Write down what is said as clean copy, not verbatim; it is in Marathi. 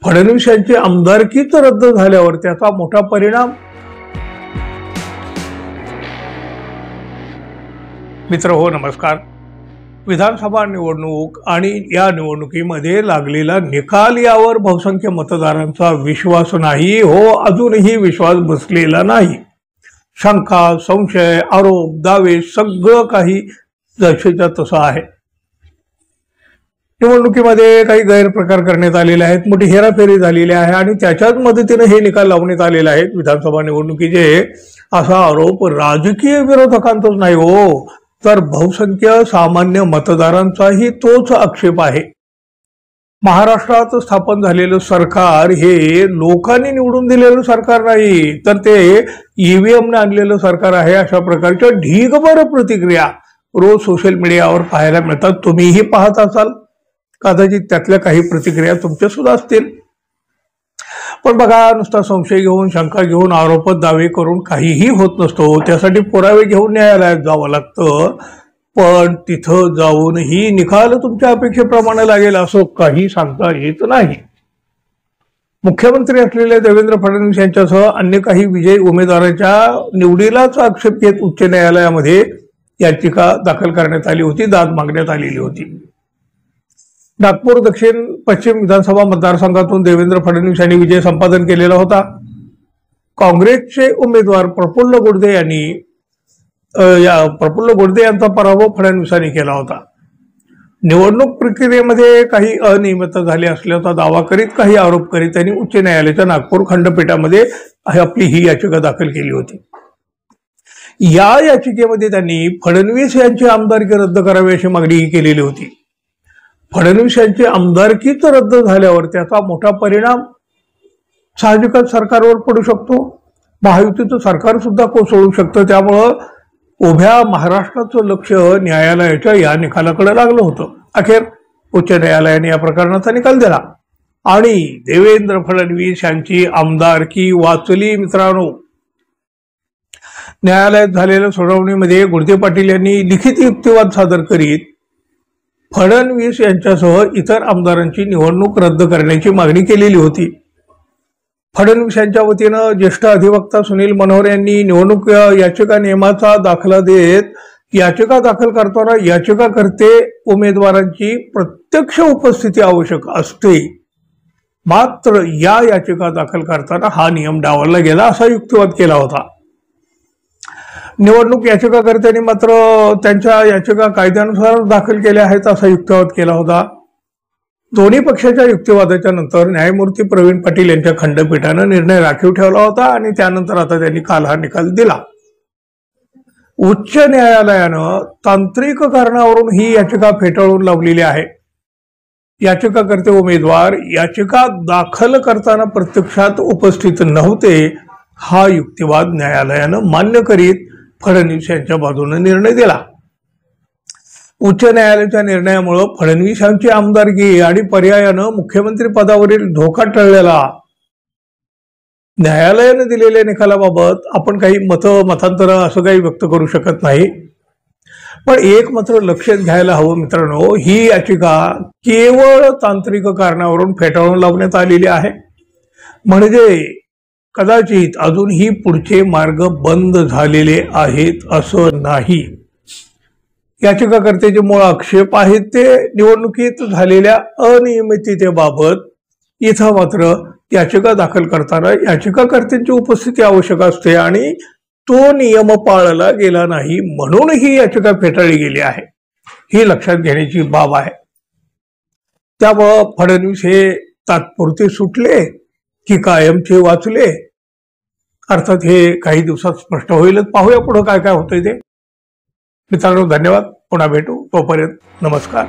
फडणवीस यांची आमदारकीच रद्द झाल्यावर त्याचा मोठा परिणाम। मित्र हो, नमस्कार। विधानसभा निवडणूक आणि या निवडणुकीमध्ये लागलेला निकाल यावर बहुसंख्य मतदारांचा विश्वास नाही हो, अजूनही विश्वास बसलेला नाही। शंका, संशय, आरोप, दावे सगळं काही जसेच्या तसं आहे। निवडणुकीमध्ये काही गैरप्रकार करण्यात आलेले आहेत, मोठी हेराफेरी झालेली आहे आणि त्याच्याच मदतीने हे निकाल लावण्यात आलेले आहेत विधानसभा निवडणुकीचे। असा आरोप राजकीय विरोधकांचाच नाही हो, तर बहुसंख्य सामान्य मतदारांचाही तोच आक्षेप आहे। महाराष्ट्रात स्थापन झालेलं सरकार हे लोकांनी निवडून दिलेलं सरकार नाही, तर ते ईव्हीएम ने आणलेलं सरकार आहे। अशा प्रकारच्या ढीगभर प्रतिक्रिया रोज सोशल मीडियावर पाहायला मिळतात। तुम्हीही पाहत असाल, कदाचित त्यातल्या काही प्रतिक्रिया तुमच्या सुद्धा असतील। पण बघा, नुसता संशय घेऊन, शंका घेऊन, आरोप दावे करून काहीही होत नसतो। त्यासाठी पुरावे घेऊन न्यायालयात जावं लागतं, पण तिथं जाऊनही निकाल तुमच्या अपेक्षेप्रमाणे लागेल असं काही सांगता येत नाही। मुख्यमंत्री असलेल्या देवेंद्र फडणवीस यांच्यासह अन्य काही विजयी उमेदवारांच्या निवडीलाच आक्षेप घेत उच्च न्यायालयामध्ये याचिका दाखल करण्यात आली होती, दाद मागण्यात आलेली होती। नागपूर दक्षिण पश्चिम विधानसभा मतदारसंघातून देवेंद्र फडणवीस यांनी विजय संपादन केलेला होता। काँग्रेसचे उमेदवार प्रफुल्ल गोडदे यांचा पराभव फडणवीसांनी केला होता। निवडणूक प्रक्रियेमध्ये काही अनियमितता झाली असल्याचा दावा करीत, काही आरोप करीत त्यांनी उच्च न्यायालयाच्या नागपूर खंडपीठामध्ये आपली ही याचिका दाखल केली होती। या याचिकेमध्ये त्यांनी फडणवीस यांची आमदारकी रद्द करावी अशी मागणी केलेली होती। फडणवीस यांची आमदारकीच रद्द झाल्यावर त्याचा मोठा परिणाम साहजिकच सरकारवर पडू शकतो। महायुतीचं सरकार सुद्धा कोसळू शकतं। त्यामुळं उभ्या महाराष्ट्राचं लक्ष न्यायालयाच्या या निकालाकडे लागलं होतं। अखेर उच्च न्यायालयाने या प्रकरणाचा निकाल दिला आणि देवेंद्र फडणवीस यांची आमदारकी वाचली। मित्रांनो, न्यायालयात झालेल्या सुनावणीमध्ये गुडदे पाटील यांनी लिखित युक्तिवाद सादर करीत फडणवीस यांच्यासह इतर आमदारांची निवडणूक रद्द करण्याची मागणी केलेली होती। फडणवीस यांच्या वतीनं ज्येष्ठ अधिवक्ता सुनील मनोहर यांनी निवडणूक याचिका नियमाचा दाखला देत याचिका दाखल करताना याचिकाकर्ते उमेदवारांची प्रत्यक्ष उपस्थिती आवश्यक असते, मात्र या याचिका दाखल करताना हा नियम डावलला गेला असा युक्तिवाद केला होता। निवडणूक याचिकाकर्त्यांनी मात्र त्यांच्या याचिका कायद्यानुसार दाखल केल्या आहेत असा युक्तिवाद केला होता। दोन्ही पक्षाच्या युक्तिवादाच्या नंतर न्यायमूर्ती प्रवीण पाटील यांच्या खंडपीठानं निर्णय राखीव ठेवला होता आणि त्यानंतर आता त्यांनी काल हा निकाल दिला। उच्च न्यायालयानं तांत्रिक कारणावरून ही याचिका फेटाळून लावलेली आहे। याचिकाकर्ते उमेदवार याचिका दाखल करताना प्रत्यक्षात उपस्थित नव्हते, हा युक्तिवाद न्यायालयानं मान्य करीत फडणवीस यांच्या बाजूने निर्णय दिला। उच्च न्यायालयाच्या निर्णयामुळे फडणवीस यांची आमदारकी आणि पर्यायानं मुख्यमंत्री पदावरील धोका टळलेला। न्यायालयाने दिलेल्या निकालाबाबत आपण काही मतांतर असं काही व्यक्त करू शकत नाही, पण एक मात्र लक्षात घ्यायला हवं मित्रांनो, ही याचिका केवळ तांत्रिक कारणावरून फेटाळून लावण्यात आलेली आहे। म्हणजे कदाचित अजूनही पुढचे मार्ग बंद झालेले आहेत असं नाही। याचिकाकर्त्याचे मूळ आक्षेप आहेत ते निवडणुकीत झालेल्या अनियमिततेबाबत। इथं मात्र याचिका दाखल करताना याचिकाकर्त्यांची उपस्थिती आवश्यक असते आणि तो नियम पाळला गेला नाही, म्हणून ही याचिका फेटाळली गेली आहे। ही लक्षात घेण्याची बाब आहे। त्यामुळं फडणवीस हे तात्पुरते सुटले की कायमचे वाचले, अर्थात हे काही दिवसात स्पष्ट होईलच। पाहूया पुढे काय काय होतंय ते। मित्रांनो, धन्यवाद। पुन्हा भेटू, तोपर्यंत नमस्कार।